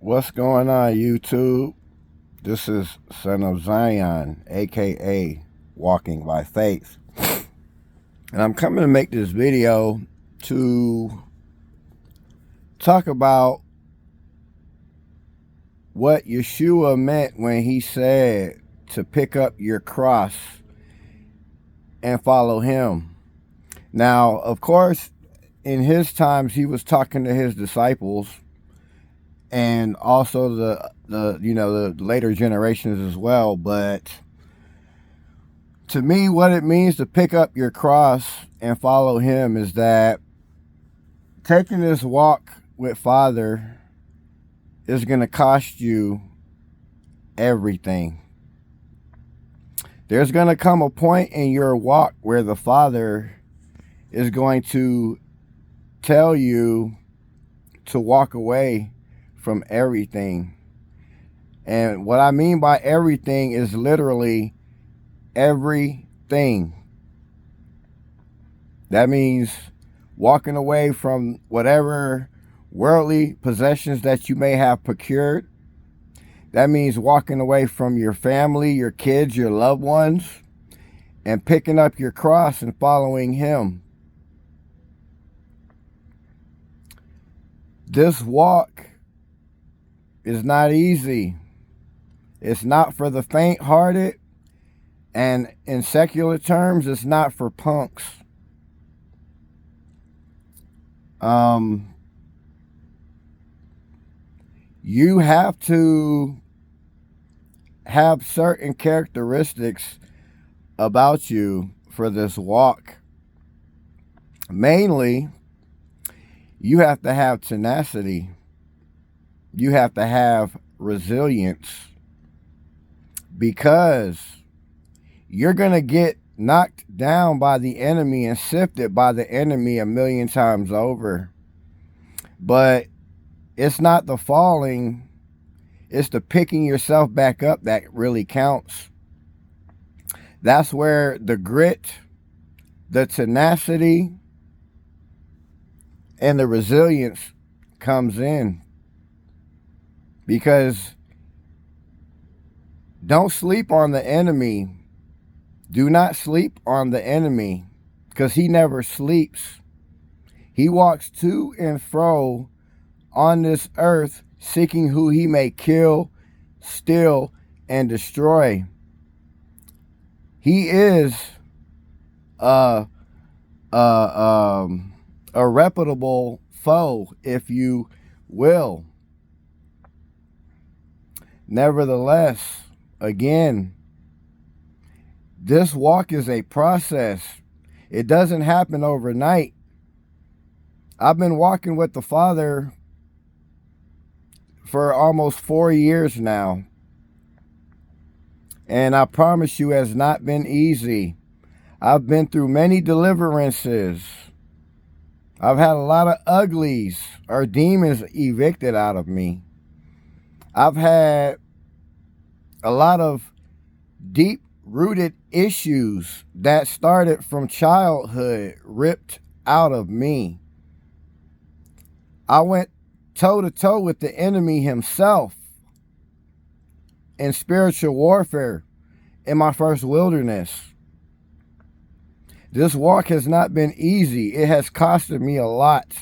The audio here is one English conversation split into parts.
What's going on, YouTube? This is Son of Zion, aka Walking by Faith. And I'm coming to make this video to talk about what Yeshua meant when he said to pick up your cross and follow him. Now, of course, in his times, he was talking to his disciples and also the later generations as well. But to me, what it means to pick up your cross and follow him is that taking this walk with Father is going to cost you everything. There's going to come a point in your walk where the Father is going to tell you to walk away from everything. And what I mean by everything is literally everything. That means walking away from whatever worldly possessions that you may have procured. That means walking away from your family, your kids, your loved ones, and picking up your cross and following him. This walk is not easy. It's not for the faint-hearted, and in secular terms, it's not for punks. You have to have certain characteristics about you for this walk. Mainly, you have to have tenacity. You have to have resilience, because you're going to get knocked down by the enemy and sifted by the enemy a million times over. But it's not the falling, it's the picking yourself back up that really counts. That's where the grit, the tenacity, and the resilience comes in. Because don't sleep on the enemy. Do not sleep on the enemy, because he never sleeps. He walks to and fro on this earth, seeking who he may kill, steal, and destroy. He is a reputable foe, if you will. Nevertheless, again, this walk is a process. It doesn't happen overnight. I've been walking with the Father for almost 4 years now. And I promise you, it has not been easy. I've been through many deliverances. I've had a lot of uglies or demons evicted out of me. I've had a lot of deep-rooted issues that started from childhood ripped out of me. I went toe-to-toe with the enemy himself in spiritual warfare in my first wilderness. This walk has not been easy. It has costed me a lot.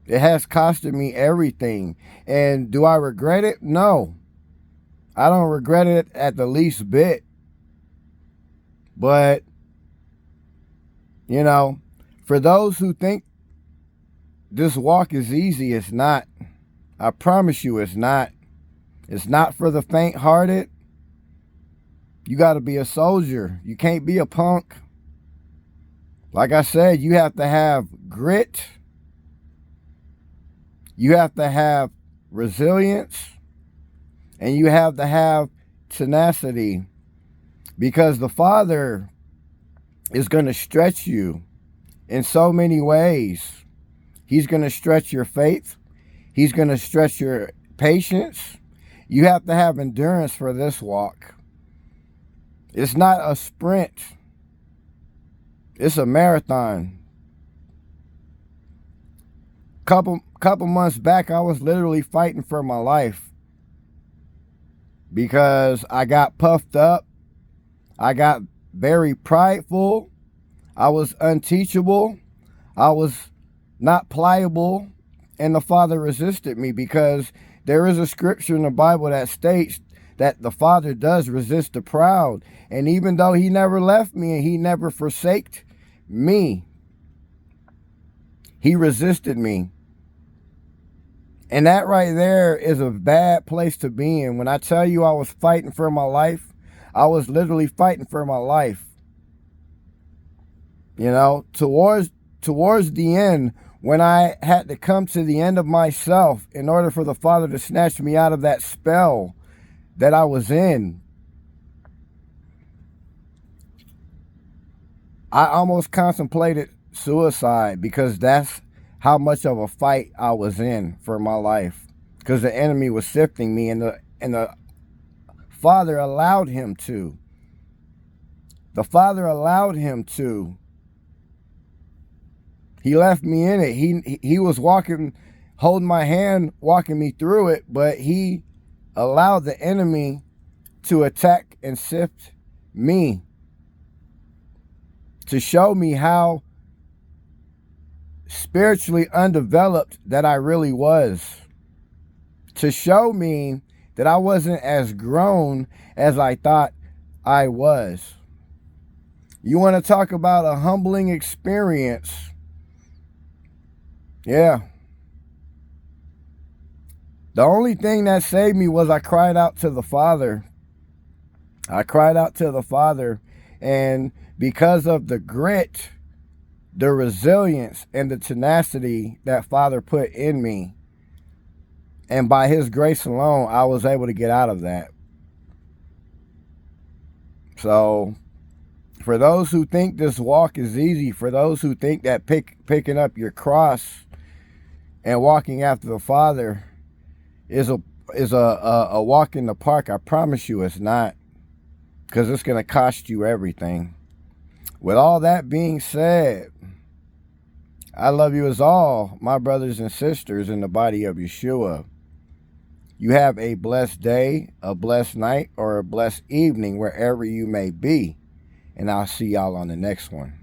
It has costed me everything. And do I regret it? No. I don't regret it at the least bit. But, for those who think this walk is easy, it's not. I promise you it's not. It's not for the faint-hearted. You got to be a soldier. You can't be a punk. Like I said, you have to have grit. You have to have resilience, and you have to have tenacity, because the Father is going to stretch you in so many ways. He's going to stretch your faith. He's going to stretch your patience. You have to have endurance for this walk. It's not a sprint. It's a marathon. couple months back, I was literally fighting for my life because I got puffed up. I got very prideful. I was unteachable. I was not pliable. And the Father resisted me, because there is a scripture in the Bible that states that the Father does resist the proud. And even though he never left me and he never forsaked me, he resisted me. And that right there is a bad place to be in. When I tell you I was fighting for my life, I was literally fighting for my life. You know, towards the end, when I had to come to the end of myself in order for the Father to snatch me out of that spell that I was in, I almost contemplated suicide, because that's how much of a fight I was in for my life, because the enemy was sifting me, and the Father allowed him to. The Father allowed him to. He left me in it. He was walking, holding my hand, walking me through it, but he allowed the enemy to attack and sift me, to show me how spiritually undeveloped that I really was, to show me that I wasn't as grown as I thought I was. You want to talk about a humbling experience? Yeah. The only thing that saved me was I cried out to the Father. I cried out to the Father, and because of the grit, the resilience, and the tenacity that Father put in me, and by his grace alone, I was able to get out of that. So, for those who think this walk is easy, for those who think that picking up your cross and walking after the Father is a walk in the park, I promise you it's not, because it's going to cost you everything. With all that being said, I love you as all, my brothers and sisters in the body of Yeshua. You have a blessed day, a blessed night, or a blessed evening wherever you may be. And I'll see y'all on the next one.